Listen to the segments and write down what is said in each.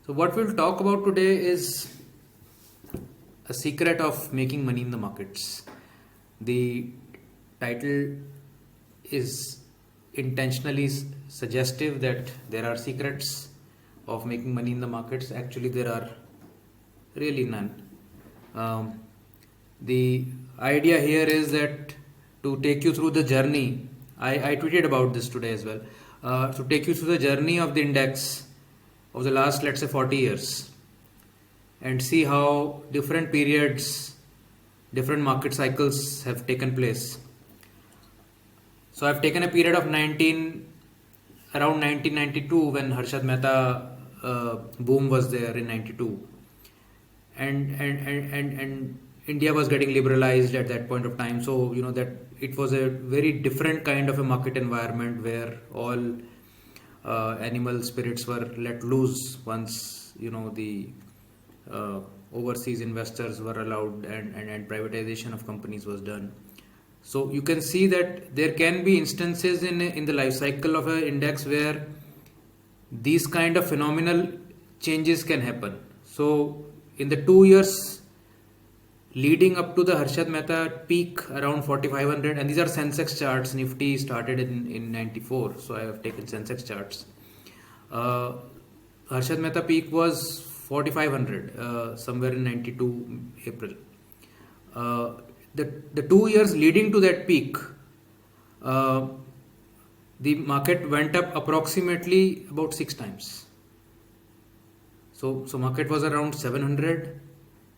So what we'll talk about today is a secret of making money in the markets. The title is intentionally suggestive that there are secrets of making money in the markets. Actually, there are really none. The idea here is that to take you through the journey, I tweeted about this today as well, to take you through the journey of the index of the last, let's say, 40 years and see how different periods, different market cycles have taken place. So I've taken a period of around 1992 when Harshad Mehta boom was there in 92, and India was getting liberalized at that point of time. So that it was a very different kind of a market environment where all animal spirits were let loose once the overseas investors were allowed and privatization of companies was done. So you can see that there can be instances in the life cycle of an index where these kind of phenomenal changes can happen. So in the 2 years leading up to the Harshad Mehta peak around 4500, and these are Sensex charts. Nifty started in 94, so I have taken Sensex charts. Harshad Mehta peak was 4500 somewhere in 92 April. The 2 years leading to that peak, the market went up approximately about 6 times. So market was around 700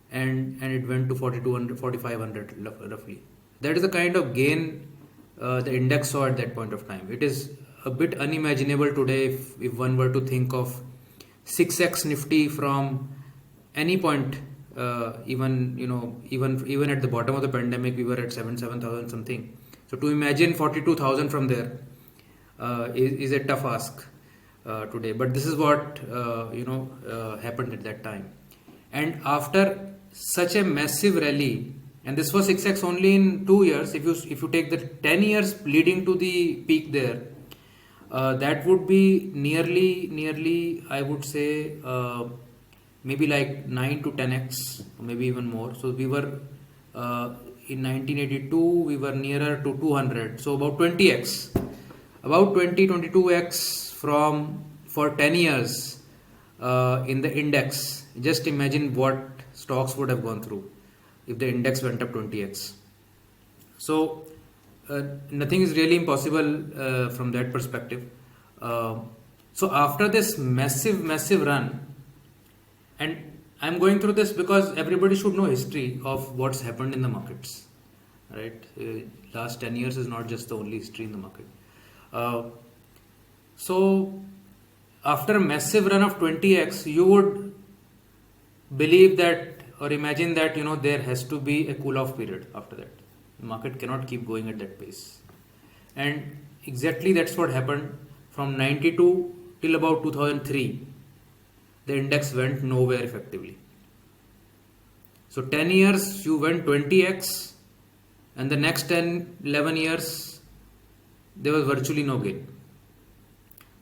and it went to 4200, 4500 roughly. That is the kind of gain the index saw at that point of time. It is a bit unimaginable today if one were to think of 6x Nifty from any point. Even at the bottom of the pandemic, we were at 7,000 something. So to imagine 42,000 from there is a tough ask today. But this is what happened at that time. And after such a massive rally, and this was 6x only in 2 years. If you take the 10 years leading to the peak there, that would be nearly I would say maybe like 9 to 10x, or maybe even more. So we were in 1982 we were nearer to 200, so about 20x, about 22x for 10 years in the index. Just imagine what stocks would have gone through if the index went up 20x. So nothing is really impossible from that perspective. So after this massive run, and I'm going through this because everybody should know history of what's happened in the markets, right? Last 10 years is not just the only history in the market. So after a massive run of 20x, you would believe that or imagine that there has to be a cool off period after that. The market cannot keep going at that pace, and exactly that's what happened. From 92 till about 2003, the index went nowhere effectively. So 10 years you went 20x, and the next 11 years there was virtually no gain.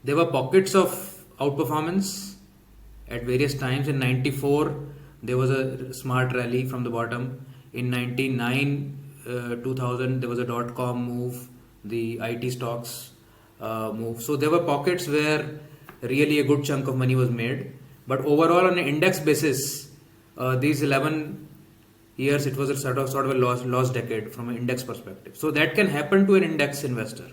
There were pockets of outperformance at various times. In 94 there was a smart rally from the bottom. In 99 2000 there was a .com move, the IT stocks move. So there were pockets where really a good chunk of money was made, but overall on an index basis, these 11 years it was a sort of a lost decade from an index perspective. So that can happen to an index investor,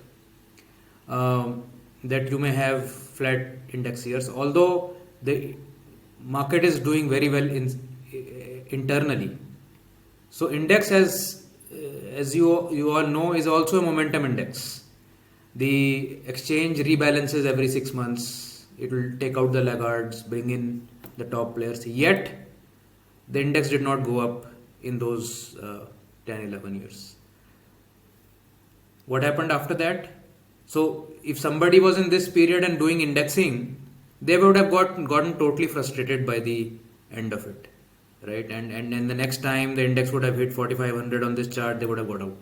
that you may have flat index years, although the market is doing very well internally. So index as you all know, is also a momentum index. The exchange rebalances every 6 months. It will take out the laggards, bring in the top players. Yet the index did not go up in those 10-11 years. What happened after that? So if somebody was in this period and doing indexing, they would have gotten totally frustrated by the end of it, right? And then the next time the index would have hit 4500 on this chart, they would have got out.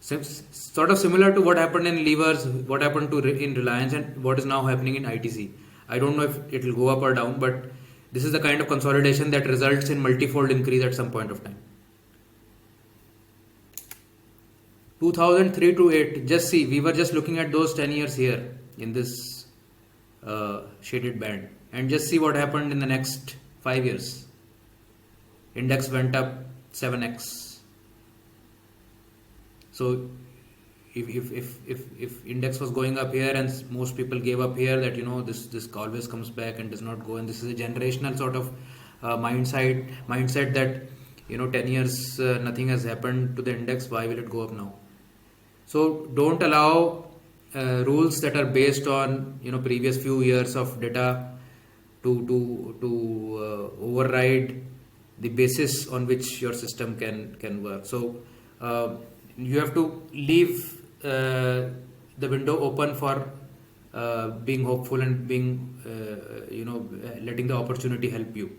Sort of similar to what happened in levers, what happened in Reliance, and what is now happening in ITC. I don't know if it will go up or down, but this is the kind of consolidation that results in multifold increase at some point of time. 2003 to 8, just see, we were just looking at those 10 years here in this shaded band, and just see what happened in the next 5 years. Index went up 7x. So if index was going up here and most people gave up here, that this always comes back and does not go, and this is a generational sort of mindset that 10 years nothing has happened to the index, why will it go up now? So don't allow rules that are based on previous few years of data to override the basis on which your system can work. So you have to leave the window open for being hopeful and being letting the opportunity help you.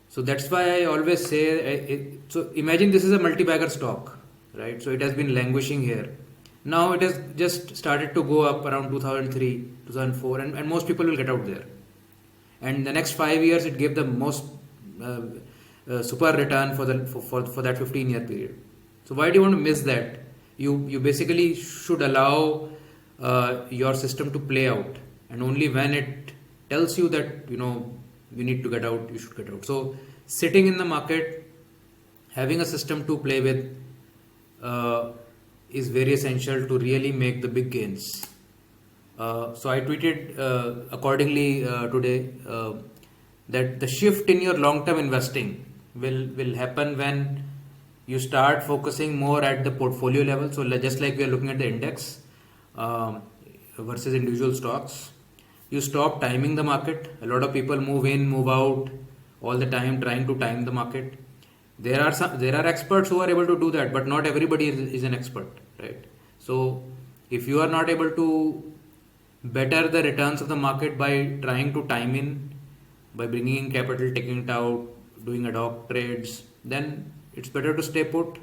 So that's why I always say, so imagine this is a multi-bagger stock, right? So it has been languishing here. Now it has just started to go up around 2003, 2004, and most people will get out there. And the next 5 years, it gave the most super return for that 15-year period. So why do you want to miss that? You basically should allow your system to play out, and only when it tells you that you need to get out, you should get out. So sitting in the market, having a system to play with is very essential to really make the big gains. So I tweeted accordingly today that the shift in your long-term investing will happen when you start focusing more at the portfolio level. So just like we are looking at the index versus individual stocks, you stop timing the market. A lot of people move in, move out all the time, trying to time the market. There are experts who are able to do that, but not everybody is an expert, right? So if you are not able to better the returns of the market by trying to time in, by bringing in capital, taking it out, doing ad hoc trades, then it's better to stay put,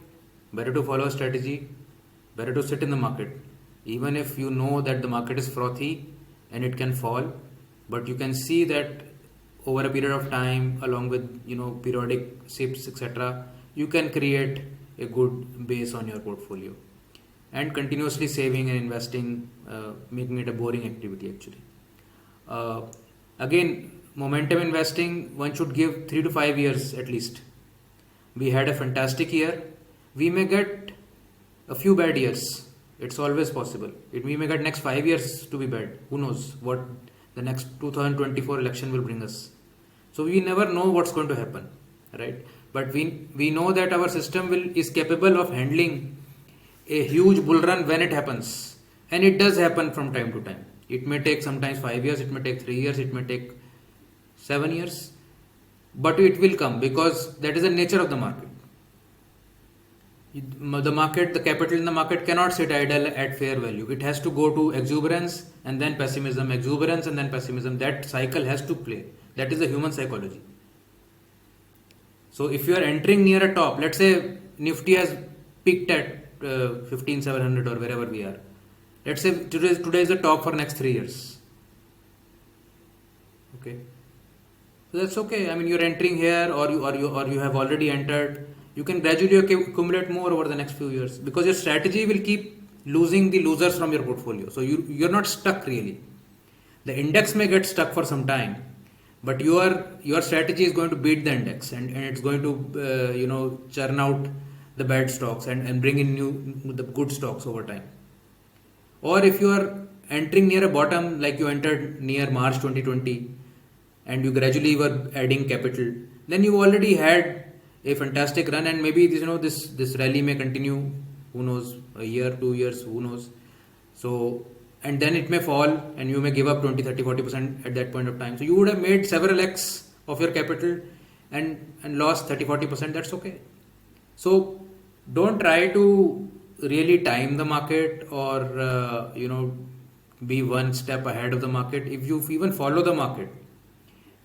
better to follow a strategy, better to sit in the market. Even if you know that the market is frothy and it can fall, but you can see that over a period of time, along with periodic sips, etc., you can create a good base on your portfolio, and continuously saving and investing, making it a boring activity actually. Again, momentum investing, one should give 3 to 5 years at least. We had a fantastic year. We may get a few bad years. It's always possible. We may get next 5 years to be bad. Who knows what the next 2024 election will bring us. So we never know what's going to happen, right? But we know that our system is capable of handling a huge bull run when it happens, and it does happen from time to time. It may take sometimes 5 years, it may take 3 years, it may take 7 years, but it will come, because that is the nature of the market. The capital in the market cannot sit idle at fair value. It has to go to exuberance and then pessimism, exuberance and then pessimism. That cycle has to play. That is the human psychology. So if you are entering near a top, let's say Nifty has peaked at 15,700 or wherever we are. Let's say today is the top for next 3 years. Okay. So that's okay. I mean, you're entering here, or you have already entered. You can gradually accumulate more over the next few years, because your strategy will keep losing the losers from your portfolio. So you're not stuck really. The index may get stuck for some time, but your strategy is going to beat the index, and it's going to churn out the bad stocks and bring in the good stocks over time. Or if you are entering near a bottom, like you entered near March 2020, and you gradually were adding capital, then you already had a fantastic run, and maybe this rally may continue, who knows, a year, 2 years, who knows. So, and then it may fall and you may give up 20, 30, 40% at that point of time. So you would have made several X of your capital and lost 30, 40%. That's okay. So don't try to really time the market or be one step ahead of the market. If you even follow the market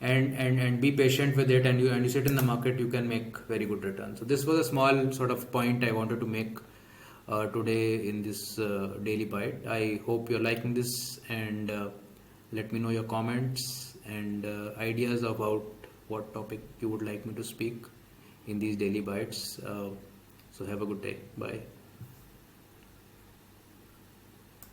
and be patient with it, and you sit in the market, you can make very good returns. So this was a small sort of point I wanted to make today in this daily bite. I hope you're liking this, and Let me know your comments and ideas about what topic you would like me to speak in these daily bites. So have a good day. Bye.